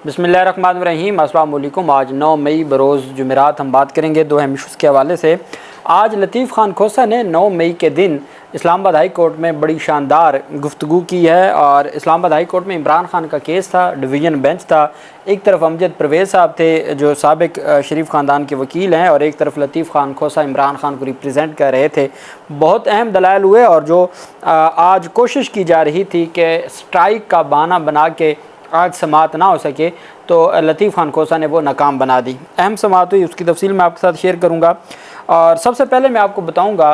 बिस्मिल्लाहिर्रहमानिर्रहीम। अस्सलाम वालेकुम। आज 9 मई बरोज़ जुमेरात हम बात करेंगे दो अहम इश्यूज़ के हवाले से। आज लतीफ़ खान खोसा ने 9 मई के दिन इस्लामाबाद हाई कोर्ट में बड़ी शानदार गुफ्तगू की है। और इस्लामाबाद हाई कोर्ट में इमरान खान का केस था, डिवीज़न बेंच था। एक तरफ अमजद परवेज़ साहब थे जो साबिक शरीफ ख़ानदान के वकील हैं, और एक तरफ लतीफ़ खान खोसा इमरान खान को रिप्रेजेंट कर रहे थे। बहुत अहम दलाइल हुए, और जो आज कोशिश की जा रही थी कि स्ट्राइक का बहाना बना के आज समाअत ना हो सके, तो लतीफ़ खान खोसा ने वो नाकाम बना दी। अहम समाअत हुई, उसकी तफसील मैं आपके साथ शेयर करूँगा। और सबसे पहले मैं आपको बताऊँगा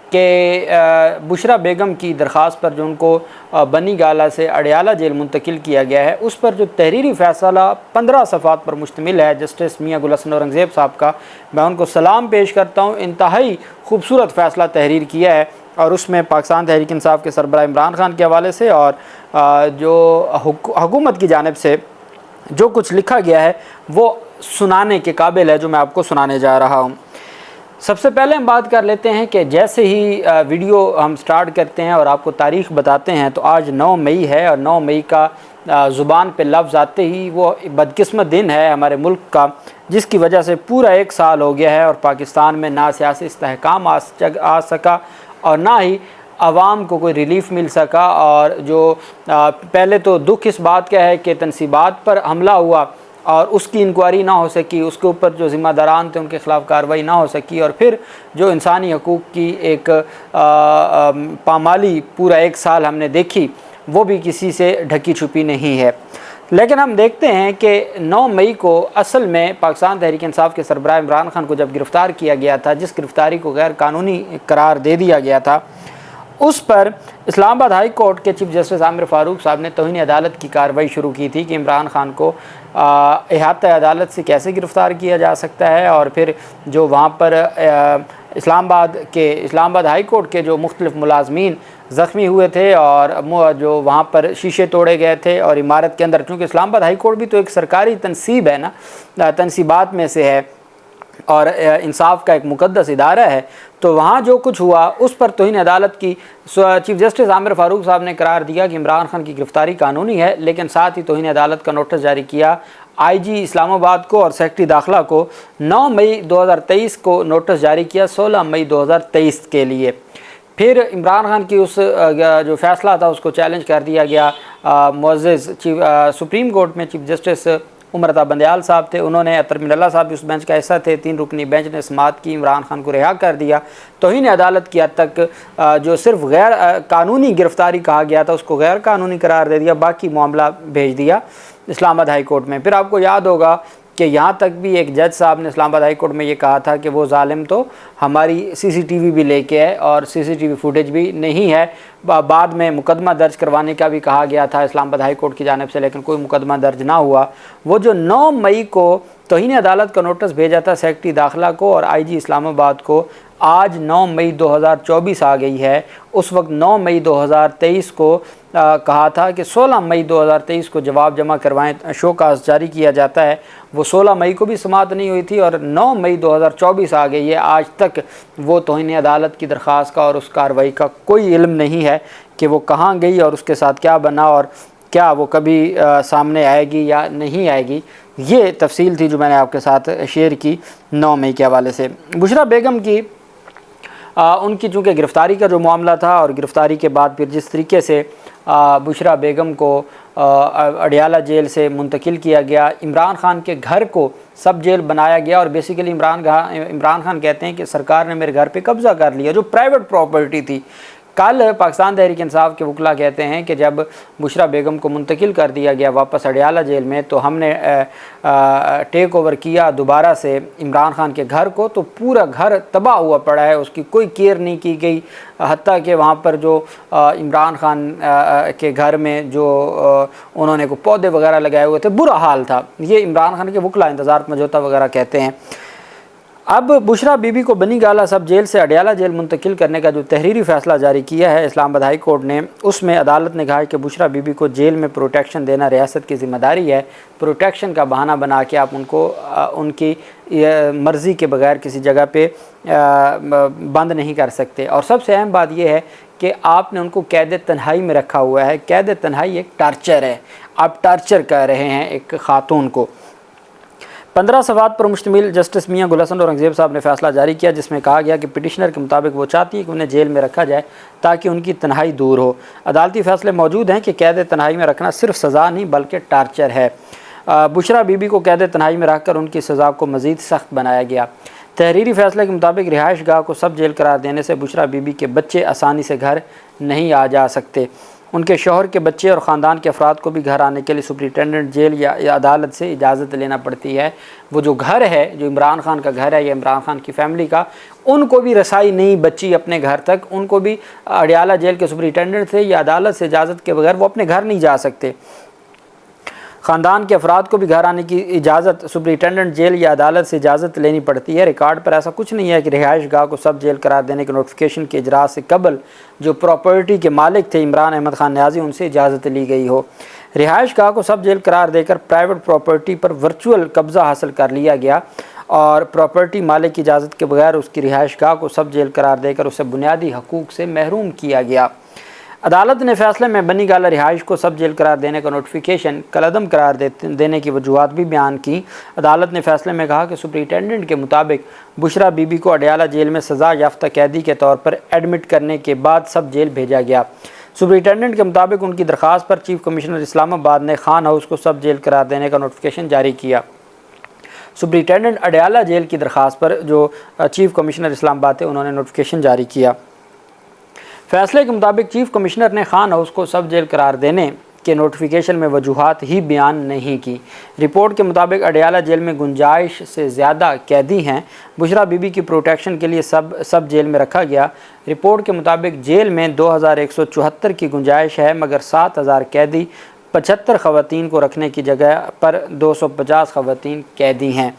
कि बुशरा बेगम की दरख्वास्त पर जो उनको बनी गाला से अडियाला जेल मुंतकिल किया गया है, उस पर जो तहरीरी फ़ैसला 15 सफ़ात पर मुश्तमिल है जस्टिस मियाँ गुल हसन औरंगज़ेब साहब का, मैं उनको सलाम पेश करता हूँ। इंतहाई खूबसूरत फ़ैसला तहरीर किया है, और उसमें पाकिस्तान तहरीक इंसाफ के सरबराह इमरान खान के हवाले से और जो हुकूमत की जानिब से जो कुछ लिखा गया है वो सुनाने के काबिल है, जो मैं आपको सुनाने जा रहा हूँ। सबसे पहले हम बात कर लेते हैं कि जैसे ही वीडियो हम स्टार्ट करते हैं और आपको तारीख़ बताते हैं, तो आज 9 मई है, और 9 मई का ज़ुबान पे लफ्ज़ आते ही वो बदकिस्मत दिन है हमारे मुल्क का, जिसकी वजह से पूरा 1 साल हो गया है और पाकिस्तान में ना सियासी इस्तेहकाम आ सका और ना ही आवाम को कोई रिलीफ़ मिल सका। और जो पहले तो दुख इस बात का है कि तनसीबात पर हमला हुआ और उसकी इंक्वायरी ना हो सकी, उसके ऊपर जो ज़िम्मेदारान थे उनके ख़िलाफ़ कार्रवाई ना हो सकी, और फिर जो इंसानी हकूक़ की एक पामाली पूरा 1 साल हमने देखी, वो भी किसी से ढकी छुपी नहीं है। लेकिन हम देखते हैं कि 9 मई को असल में पाकिस्तान तहरीक इंसाफ के सरबराह इमरान खान को जब गिरफ़्तार किया गया था, जिस गिरफ़्तारी को गैर कानूनी करार दे दिया गया था, उस पर इस्लामाबाद हाई कोर्ट के चीफ जस्टिस आमिर फ़ारूक साहब ने तौहीन अदालत की कार्रवाई शुरू की थी कि इमरान खान को इहाता अदालत से कैसे गिरफ़्तार किया जा सकता है। और फिर जो वहाँ पर इस्लामाबाद हाई कोर्ट के जो मुख्तलिफ़ मुलाज़मीन ज़ख्मी हुए थे और जो वहाँ पर शीशे तोड़े गए थे, और इमारत के अंदर, चूँकि इस्लामाबाद हाई कोर्ट भी तो एक सरकारी तनसीब है ना, तनसीबात में से है और इंसाफ का एक मुक़द्दस इदारा है, तो वहाँ जो कुछ हुआ उस पर तौहीन अदालत की चीफ जस्टिस आमिर फ़ारूक साहब ने करार दिया कि इमरान खान की गिरफ़्तारी कानूनी है। लेकिन साथ ही तौहीन अदालत का नोटिस जारी किया IG इस्लामाबाद को और सेक्रेटरी दाखिला को। 9 मई 2023 को नोटिस जारी किया, 16 मई 2023 के लिए। फिर इमरान खान की उस जो फ़ैसला था उसको चैलेंज कर दिया गया। मुअज़्ज़ज़ सुप्रीम कोर्ट में चीफ जस्टिस उमर अता बंदयाल साहब थे, उन्होंने, अतर मिनल्ला साहब भी उस बेंच का हिस्सा थे, 3 रुकनी बेंच ने समाअत की, इमरान खान को रिहा कर दिया। तौहीन अदालत की हद तक जो सिर्फ गैर कानूनी गिरफ़्तारी कहा गया था उसको गैर कानूनी करार दे दिया, बाकी मामला भेज दिया इस्लामाबाद हाई कोर्ट में। फिर आपको याद होगा कि यहाँ तक भी एक जज साहब ने इस्लामाबाद हाई कोर्ट में ये कहा था कि वो ज़ालिम तो हमारी CCTV भी लेके है और CCTV फुटेज भी नहीं है। बाद में मुकदमा दर्ज करवाने का भी कहा गया था इस्लामाबाद हाई कोर्ट की जानिब से, लेकिन कोई मुकदमा दर्ज ना हुआ। वो जो 9 मई को तौहीन अदालत का नोटिस भेजा था सेक्रेटरी दाखिला को और IG इस्लामाबाद को, आज 9 मई 2024 आ गई है। उस वक्त 9 मई 2023 को कहा था कि 16 मई 2023 को जवाब जमा करवाएं, शोकास जारी किया जाता है। वो 16 मई को भी समाअत नहीं हुई थी और 9 मई 2024 आ गई है। आज तक वो तौहीन अदालत की दरख्वास्त का और उस कार्रवाई का कोई इल्म नहीं है कि वो कहाँ गई और उसके साथ क्या बना और क्या वो कभी सामने आएगी या नहीं आएगी। ये तफसील थी जो मैंने आपके साथ शेयर की 9 मई के हवाले से। बुशरा बेगम की उनकी चूँकि गिरफ़्तारी का जो मामला था और गिरफ़्तारी के बाद फिर जिस तरीके से बुशरा बेगम को अडियाला जेल से मुंतकिल किया गया, इमरान खान के घर को सब जेल बनाया गया, और बेसिकली इमरान खान कहते हैं कि सरकार ने मेरे घर पे कब्ज़ा कर लिया, जो प्राइवेट प्रॉपर्टी थी। कल पाकिस्तान तहरीक इंसाफ के वकला कहते हैं कि जब बुशरा बेगम को मुंतकिल कर दिया गया वापस अडियाला जेल में, तो हमने टेक ओवर किया दोबारा से इमरान खान के घर को, तो पूरा घर तबाह हुआ पड़ा है, उसकी कोई केयर नहीं की गई। हत्ता कि वहाँ पर जो इमरान खान के घर में जो उन्होंने को पौधे वगैरह लगाए हुए थे, बुरा हाल था। ये इमरान खान के वकला इंतज़ार मजोता वगैरह कहते हैं। अब बुशरा बीबी को बनी गाला सब जेल से अडियाला जेल मुंतकिल करने का जो तहरीरी फ़ैसला जारी किया है इस्लामाबाद हाई कोर्ट ने, उसमें अदालत ने कहा है कि बुशरा बीबी को जेल में प्रोटेक्शन देना रियासत की ज़िम्मेदारी है। प्रोटेक्शन का बहाना बना के आप उनको उनकी मर्ज़ी के बगैर किसी जगह पे बंद नहीं कर सकते। और सबसे अहम बात यह है कि आपने उनको कैद तन्हाई में रखा हुआ है। कैद तन्हाई एक टार्चर है। آپ ٹارچر کر رہے ہیں ایک خاتون کو۔ 15 صفحات پر مشتمل جسٹس میاں گل حسن اورنگزیب صاحب نے فیصلہ جاری کیا، جس میں کہا گیا کہ پٹیشنر کے مطابق وہ چاہتی ہے کہ انہیں جیل میں رکھا جائے تاکہ ان کی تنہائی دور ہو۔ عدالتی فیصلے موجود ہیں کہ قید تنہائی میں رکھنا صرف سزا نہیں بلکہ ٹارچر ہے۔ بشرا بی بی کو قید تنہائی میں رکھ کر ان کی سزا کو مزید سخت بنایا گیا۔ تحریری فیصلے کے مطابق رہائش گاہ کو سب جیل قرار دینے سے بشرا بی بی کے بچے آسانی سے گھر نہیں آ جا سکتے۔ ان کے شوہر کے بچے اور خاندان کے افراد کو بھی گھر آنے کے لیے سپرنٹینڈنٹ جیل یا عدالت سے اجازت لینا پڑتی ہے۔ وہ جو گھر ہے، جو عمران خان کا گھر ہے یا عمران خان کی فیملی کا، ان کو بھی رسائی نہیں بچی اپنے گھر تک۔ ان کو بھی اڈیالہ جیل کے سپرنٹینڈنٹ سے یا عدالت سے اجازت کے بغیر وہ اپنے گھر نہیں جا سکتے۔ خاندان کے افراد کو بھی گھر آنے کی اجازت سپرنٹینڈنٹ جیل یا عدالت سے اجازت لینی پڑتی ہے۔ ریکارڈ پر ایسا کچھ نہیں ہے کہ رہائش گاہ کو سب جیل قرار دینے کے نوٹیفیکیشن کے اجراء سے قبل جو پراپرٹی کے مالک تھے عمران احمد خان نیازی، ان سے اجازت لی گئی ہو۔ رہائش گاہ کو سب جیل قرار دے کر پرائیویٹ پراپرٹی پر ورچوئل قبضہ حاصل کر لیا گیا اور پراپرٹی مالک کی اجازت کے بغیر اس کی رہائش گاہ کو سب جیل قرار دے کر اسے بنیادی حقوق سے محروم کیا گیا۔ عدالت نے فیصلے میں بنی گالہ رہائش کو سب جیل قرار دینے کا نوٹیفیکیشن کالعدم قرار دینے کی وجوہات بھی بیان کی۔ عدالت نے فیصلے میں کہا کہ سپرنٹینڈنٹ کے مطابق بشرا بی بی کو اڈیالہ جیل میں سزا یافتہ قیدی کے طور پر ایڈمٹ کرنے کے بعد سب جیل بھیجا گیا۔ سپرنٹینڈنٹ کے مطابق ان کی درخواست پر چیف کمشنر اسلام آباد نے خان ہاؤس کو سب جیل قرار دینے کا نوٹیفیکیشن جاری کیا۔ سپرنٹینڈنٹ اڈیالہ جیل کی درخواست پر جو چیف کمشنر اسلام آباد تھے، انہوں نے نوٹیفیکیشن جاری کیا۔ فیصلے کے مطابق چیف کمشنر نے خان ہاؤس کو سب جیل قرار دینے کے نوٹیفیکیشن میں وجوہات ہی بیان نہیں کی۔ رپورٹ کے مطابق اڈیالہ جیل میں گنجائش سے زیادہ قیدی ہیں۔ بشرا بی بی کی پروٹیکشن کے لیے سب جیل میں رکھا گیا۔ رپورٹ کے مطابق جیل میں 2174 کی گنجائش ہے، مگر 7000 قیدی 75 خواتین کو رکھنے کی جگہ پر 250 خواتین قیدی ہیں۔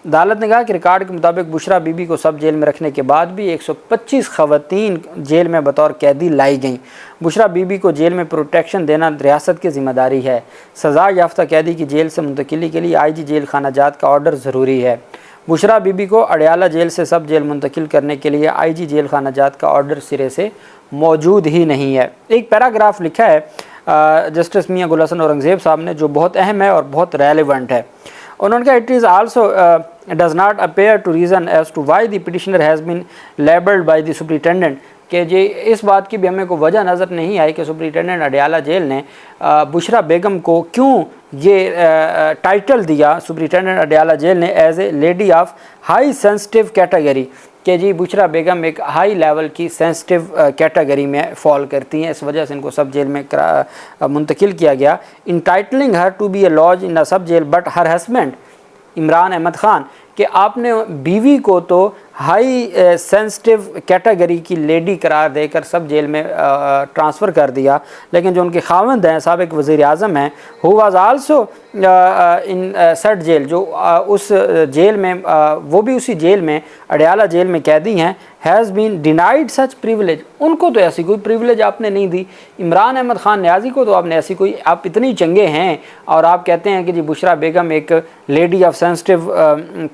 عدالت نے کہا کہ ریکارڈ کے مطابق بشرا بی بی کو سب جیل میں رکھنے کے بعد بھی 125 خواتین جیل میں بطور قیدی لائی گئیں۔ بشرا بی بی کو جیل میں پروٹیکشن دینا ریاست کی ذمہ داری ہے۔ سزا یافتہ قیدی کی جیل سے منتقلی کے لیے آئی جی جیل خانہ جات کا آرڈر ضروری ہے۔ بشرا بی بی کو اڈیالہ جیل سے سب جیل منتقل کرنے کے لیے آئی جی جیل خانہ جات کا آرڈر سرے سے موجود ہی نہیں ہے۔ ایک پیراگراف لکھا ہے جسٹس میاں گل حسن اورنگزیب صاحب نے، جو بہت اہم ہے اور بہت ریلیونٹ ہے۔ انہوں نے کہا it is also does not appear to reason as to why the petitioner has been labelled by the superintendent, کہ جی اس بات کی بھی ہمیں کوئی وجہ نظر نہیں آئی کہ سپرنٹینڈنٹ اڈیالہ جیل نے بشرا بیگم کو کیوں یہ ٹائٹل دیا، سپرنٹینڈنٹ اڈیالہ جیل نے، as a lady of high sensitive category, کہ جی بشرا بیگم ایک ہائی لیول کی سینسٹیو کیٹیگری میں فال کرتی ہیں، اس وجہ سے ان کو سب جیل میں منتقل کیا گیا۔ Entitling her to be a لodge in sub jail but her husband Imran Ahmed Khan, کہ آپ نے بیوی کو تو ہائی سینسٹیو کیٹیگری کی لیڈی قرار دے کر سب جیل میں ٹرانسفر کر دیا، لیکن جو ان کے خاوند ہیں، سابق وزیر اعظم ہیں، ہو واز آلسو ان سٹ جیل، جو اس جیل میں وہ بھی اسی جیل میں اڈیالہ جیل میں قیدی ہیں، has been denied such privilege, ان کو تو ایسی کوئی پریولیج آپ نے نہیں دی۔ عمران احمد خان نیازی کو تو آپ نے ایسی کوئی، آپ اتنی چنگے ہیں اور آپ کہتے ہیں کہ جی بشرا بیگم ایک لیڈی آف سینسٹیو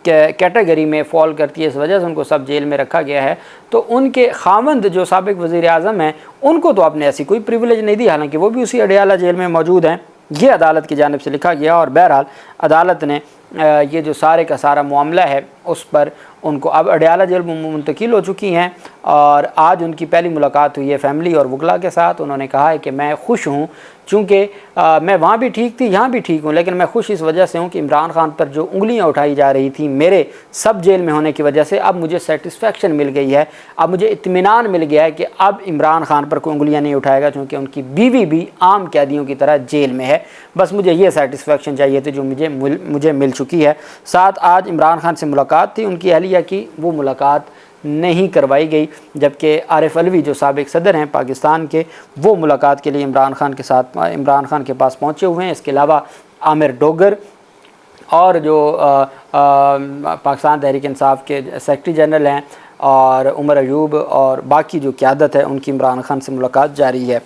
کیٹیگری میں فال کرتی ہے، اس وجہ سے ان کو سب جیل میں رکھا گیا ہے، تو ان کے خاوند جو سابق وزیر اعظم ہیں ان کو تو آپ نے ایسی کوئی پریولیج نہیں دی، حالانکہ وہ بھی اسی اڈیالہ جیل میں موجود ہیں۔ یہ عدالت کی جانب سے لکھا گیا، اور بہرحال عدالت نے یہ جو سارے کا سارا معاملہ ہے اس پر ان کو اب اڈیالہ جیل میں منتقل ہو چکی ہیں، اور آج ان کی پہلی ملاقات ہوئی ہے فیملی اور وکلا کے ساتھ۔ انہوں نے کہا ہے کہ میں خوش ہوں، چونکہ میں وہاں بھی ٹھیک تھی، یہاں بھی ٹھیک ہوں، لیکن میں خوش اس وجہ سے ہوں کہ عمران خان پر جو انگلیاں اٹھائی جا رہی تھیں میرے سب جیل میں ہونے کی وجہ سے، اب مجھے سیٹسفیکشن مل گئی ہے، اب مجھے اطمینان مل گیا ہے کہ اب عمران خان پر کوئی انگلیاں نہیں اٹھائے گا، چونکہ ان کی بیوی بھی عام قیدیوں کی طرح جیل میں ہے۔ بس مجھے یہ سیٹسفیکشن چاہیے تھی جو مجھے مل چکی ہے۔ ساتھ آج عمران خان سے ملاقات تھی ان کی اہلیہ کی، وہ ملاقات نہیں کروائی گئی، جبکہ عارف علوی جو سابق صدر ہیں پاکستان کے، وہ ملاقات کے لیے عمران خان کے پاس پہنچے ہوئے ہیں۔ اس کے علاوہ عامر ڈوگر اور جو پاکستان تحریک انصاف کے سیکرٹری جنرل ہیں، اور عمر ایوب اور باقی جو قیادت ہے، ان کی عمران خان سے ملاقات جاری ہے۔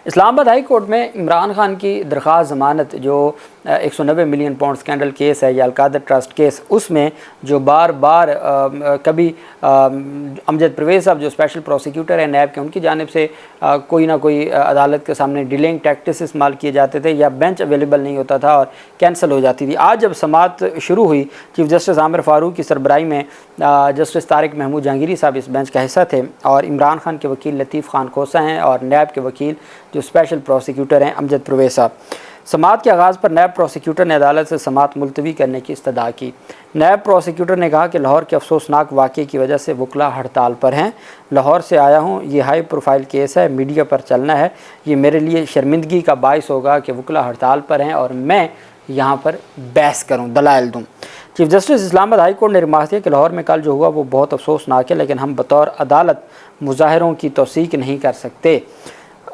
اسلام آباد ہائی کورٹ میں عمران خان کی درخواست ضمانت جو 190 मिलियन पाउंड स्कैंडल केस है या अलकादर ट्रस्ट केस, उसमें जो बार बार कभी अमजद परवेज़ साहब जो स्पेशल प्रोसिक्यूटर है नैब के, उनकी जानिब से कोई ना कोई अदालत के सामने डिलेइंग टैक्टिक्स इस्तेमाल किए जाते थे या बेंच अवेलेबल नहीं होता था और कैंसिल हो जाती थी। आज जब समाअत शुरू हुई, चीफ जस्टिस आमिर फ़ारूक की सरबराही में जस्टिस तारिक महमूद जहांगीरी साहब इस बेंच का हिस्सा थे और इमरान खान के वकील लतीफ़ खान खोसा हैं और नैब के वकील जो स्पेशल प्रोसिक्यूटर हैं अमजद परवेज़ साहब। समाअत के आगाज़ पर नैब प्रोसिक्यूटर ने अदालत से समाअत मुलतवी करने की इस्तदा की। नैब प्रोसिक्यूटर ने कहा कि लाहौर के अफसोसनाक वाक़े की वजह से वकला हड़ताल पर हैं। लाहौर से आया हूँ, ये हाई प्रोफाइल केस है, मीडिया पर चलना है, ये मेरे लिए शर्मिंदगी का बाइस होगा कि वकला हड़ताल पर हैं और मैं यहाँ पर बहस करूँ, दलाइल दूँ। Chief justice Islamabad high court ने रिमार्क किया कि लाहौर में कल जो हुआ वो बहुत अफसोसनाक है, लेकिन हम बतौर अदालत मुजाहिरों की तौसीक नहीं कर सकते।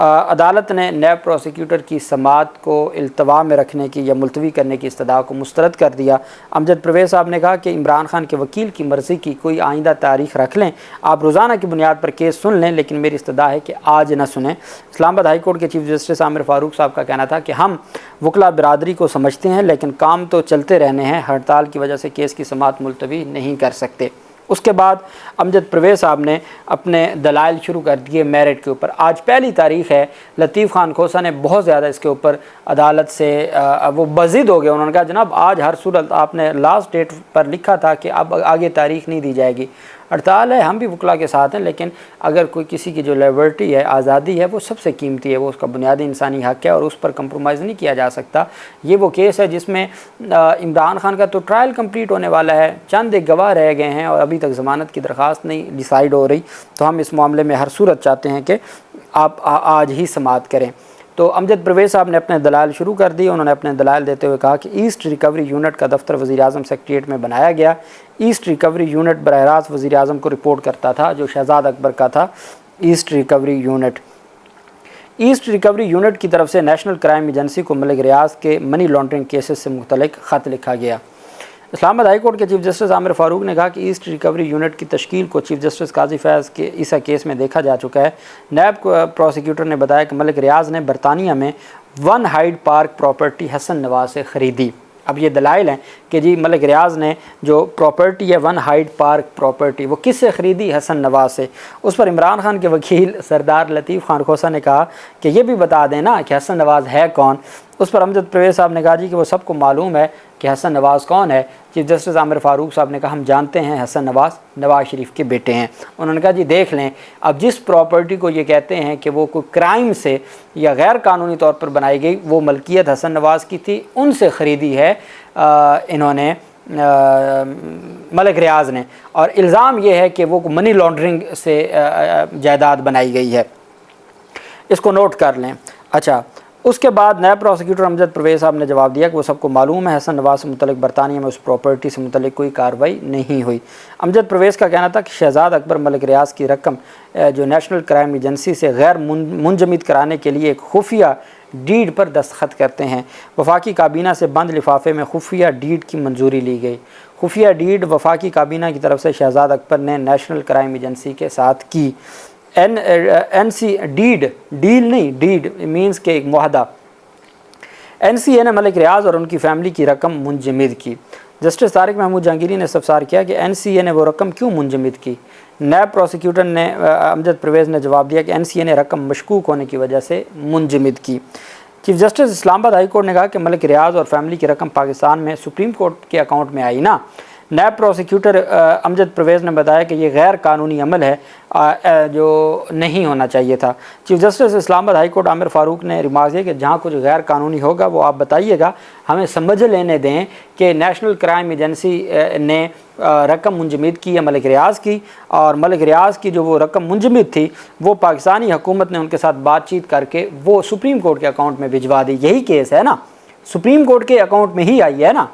अदालत ने नैब प्रोसिक्यूटर की समाअत को इल्तवा में रखने की या मुलतवी करने की इस्तदा को मुस्तरद कर दिया। अमजद परवेज़ साहब ने कहा कि इमरान खान के वकील की मर्ज़ी की कोई आइंदा तारीख़ रख लें, आप रोज़ाना की बुनियाद पर केस सुन लें, लेकिन मेरी इस्तदा है कि आज न सुनें। इस्लामाबाद हाई कोर्ट के चीफ जस्टिस आमिर फ़ारूक साहब का कहना था कि हम वकला बिरादरी को समझते हैं, लेकिन काम तो चलते रहने हैं, हड़ताल की वजह से केस की समाअत मुलतवी नहीं कर सकते। उसके बाद अमजद परवेज़ साहब ने अपने दलाइल शुरू कर दिए मेरिट के ऊपर। आज पहली तारीख़ है, लतीफ़ खान खोसा ने बहुत ज़्यादा इसके ऊपर अदालत से वो बज़िद हो गए। उन्होंने कहा जनाब आज हर सूरत आपने लास्ट डेट पर लिखा था कि अब आगे तारीख़ नहीं दी जाएगी, हड़ताल है, हम भी वकला के साथ हैं, लेकिन अगर कोई किसी की जो लिबर्टी है, आज़ादी है, वो सबसे कीमती है, वो उसका बुनियादी इंसानी हक़ है और उस पर कंप्रोमाइज़ नहीं किया जा सकता। ये वो केस है जिसमें इमरान खान का तो ट्रायल कंप्लीट होने वाला है, चंद एक गवाह रह गए हैं और अभी तक ज़मानत की दरख्वास्त नहीं डिसाइड हो रही। तो हम इस मामले में हर सूरत चाहते हैं कि आप आज ही समाअत करें। तो अमजद परवेज़ साहब ने अपने दलाइल शुरू कर दिए। उन्होंने अपने दलाइल देते हुए कहा कि ईस्ट रिकवरी यूनिट का दफ्तर वज़ीर-ए-आज़म सेक्रेटेरिएट में बनाया गया। ईस्ट रिकवरी यूनिट बराह रास्त वज़ीर-ए-आज़म को रिपोर्ट करता था, जो शहजाद अकबर का था। ईस्ट रिकवरी यूनिट की तरफ से नेशनल क्राइम एजेंसी को मलिक रियाज के मनी लॉन्ड्रिंग केसेस से मुतल्लिक ख़त लिखा गया। इस्लामाबाद हाई कोर्ट के चीफ जस्टिस आमिर फ़ारूक ने कहा कि ईस्ट रिकवरी यूनिट की तश्कील को चीफ जस्टिस काजी फैज़ के ईसा केस में देखा जा चुका है। नैब प्रोसिक्यूटर ने बताया कि मलिक रियाज ने बरतानिया में 1 Hyde Park property Hasan Nawaz से ख़रीदी। अब ये दलाइल हैं कि जी मलिक रियाज ने जो प्रॉपर्टी है 1 हाइड पार्क प्रॉपर्टी वो किससे ख़रीदी? हसन नवाज से। उस पर इमरान खान के वकील सरदार लतीफ़ खान खोसा ने कहा कि ये भी बता देना कि हसन नवाज है कौन। उस पर अमजद परवेज़ साहब ने कहा जी कि वो सबको मालूम है कि हसन नवाज़ कौन है। चीफ जस्टिस आमिर फ़ारूक साहब ने कहा हम जानते हैं हसन नवाज़ नवाज़ शरीफ के बेटे हैं। उन्होंने कहा जी देख लें, अब जिस प्रॉपर्टी को ये कहते हैं कि वो कोई क्राइम से या गैर कानूनी तौर पर बनाई गई, वो मलकियत हसन नवाज़ की थी, उनसे ख़रीदी है इन्होंने मलिक रियाज ने, और इल्ज़ाम ये है कि वो मनी लॉन्ड्रिंग से जायदाद बनाई गई है। इसको नोट कर लें। अच्छा, उसके बाद नैब प्रोसिक्यूटर अमजद परवेज़ साहब ने जवाब दिया कि वो सबको मालूम है हसन नवाज से मुतल्लिक बरतानिया में उस प्रॉपर्टी से मुतल्लिक कोई कार्रवाई नहीं हुई। अमजद परवेज़ का कहना था कि शहजाद अकबर मलिक रियाज की रकम जो नेशनल क्राइम एजेंसी से गैर मुंजमद कराने के लिए एक खुफिया डीड पर दस्तखत करते हैं। वफाकी काबीना से बंद लिफाफे में खुफिया डीड की मंजूरी ली गई। खुफिया डीड वफाकी काबीना की तरफ से शहजाद अकबर ने नेशनल क्राइम एजेंसी के साथ की। डीड मीन्स के एक मुआहदा। NCA ने मलिक रियाज और उनकी फ़ैमिली की रकम मुंजमद की। जस्टिस तारिक महमूद जहांगीरी ने इस्तफसार किया कि NCA ने वो रकम क्यों मुंजमद की। नैब प्रोसिक्यूटर ने अमजद परवेज़ ने जवाब दिया कि NCA ने रकम मशकूक होने की वजह से मुंजमद की। Chief justice Islamabad high court ने कहा कि मलिक रियाज और फैमिली की रकम पाकिस्तान में सुप्रीम कोर्ट के अकाउंट में आई ना। नैब प्रोसिक्यूटर अमजद परवेज़ ने बताया कि ये गैर कानूनी अमल है जो नहीं होना चाहिए था। Chief justice Islamabad high court Aamir Farooq ने रिमार्क दिया कि जहाँ कुछ गैर कानूनी होगा वो आप बताइएगा, हमें समझ लेने दें कि नेशनल क्राइम एजेंसी ने रकम मुंजमद की है मलिक रियाज की, और मलिक रियाज की जो वो रकम मुंजमद थी वो पाकिस्तानी हुकूमत ने उनके साथ बातचीत करके वो सुप्रीम कोर्ट के अकाउंट में भिजवा दी। यही केस है ना, सुप्रीम कोर्ट के अकाउंट में ही आई है ना।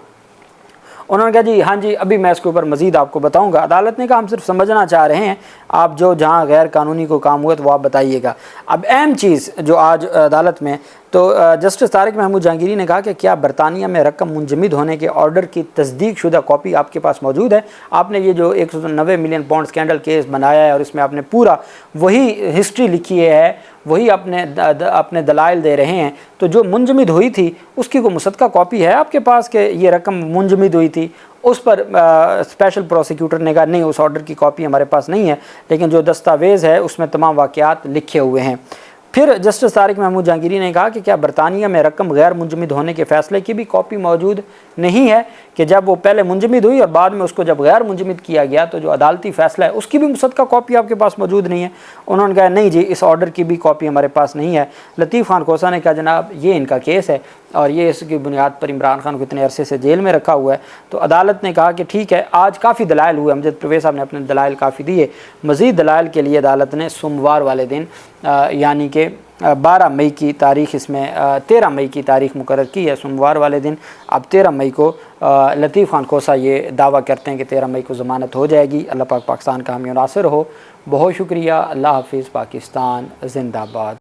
उन्होंने कहा जी हाँ जी, अभी मैं इसके ऊपर मज़ीद आपको बताऊंगा। अदालत ने कहा हम सिर्फ समझना चाह रहे हैं, आप जो जहाँ गैर कानूनी को काम हुआ तो वो आप बताइएगा। अब अहम चीज़ जो आज अदालत में تو جسٹس طارق محمود جہانگیری نے کہا کہ کیا برطانیہ میں رقم منجمد ہونے کے آرڈر کی تصدیق شدہ کاپی آپ کے پاس موجود ہے؟ آپ نے یہ جو 190 ملین پاؤنڈ اسکینڈل کیس بنایا ہے اور اس میں آپ نے پورا وہی ہسٹری لکھی ہے، وہی اپنے دلائل دے رہے ہیں، تو جو منجمد ہوئی تھی اس کی کوئی مصدقہ کاپی ہے آپ کے پاس کہ یہ رقم منجمد ہوئی تھی؟ اس پر اسپیشل پروسیکیوٹر نے کہا نہیں، اس آرڈر کی کاپی ہمارے پاس نہیں ہے، لیکن جو دستاویز ہے اس میں تمام واقعات لکھے ہوئے ہیں۔ پھر جسٹس طارق محمود جہانگیری نے کہا کہ کیا برطانیہ میں رقم غیر منجمد ہونے کے فیصلے کی بھی کاپی موجود نہیں ہے کہ جب وہ پہلے منجمد ہوئی اور بعد میں اس کو جب غیر منجمد کیا گیا تو جو عدالتی فیصلہ ہے اس کی بھی مصدقہ کاپی آپ کے پاس موجود نہیں ہے؟ انہوں نے کہا نہیں جی، اس آرڈر کی بھی کاپی ہمارے پاس نہیں ہے۔ لطیف خان کوسہ نے کہا جناب یہ ان کا کیس ہے اور یہ اس کی بنیاد پر عمران خان کو اتنے عرصے سے جیل میں رکھا ہوا ہے۔ تو عدالت نے کہا کہ ٹھیک ہے، آج کافی دلائل ہوئے، امجد پرویز صاحب نے اپنے دلائل کافی دیے، مزید دلائل کے لیے عدالت نے سوموار والے دن یعنی کہ 12 مئی کی تاریخ، اس میں 13 مئی کی تاریخ مقرر کی ہے، سوموار والے دن۔ اب 13 مئی کو لطیف خان کوسہ یہ دعویٰ کرتے ہیں کہ 13 مئی کو ضمانت ہو جائے گی۔ اللہ پاک پاکستان کا حامی و ناصر ہو۔ بہت شکریہ۔ اللہ حافظ۔ پاکستان زندہ باد۔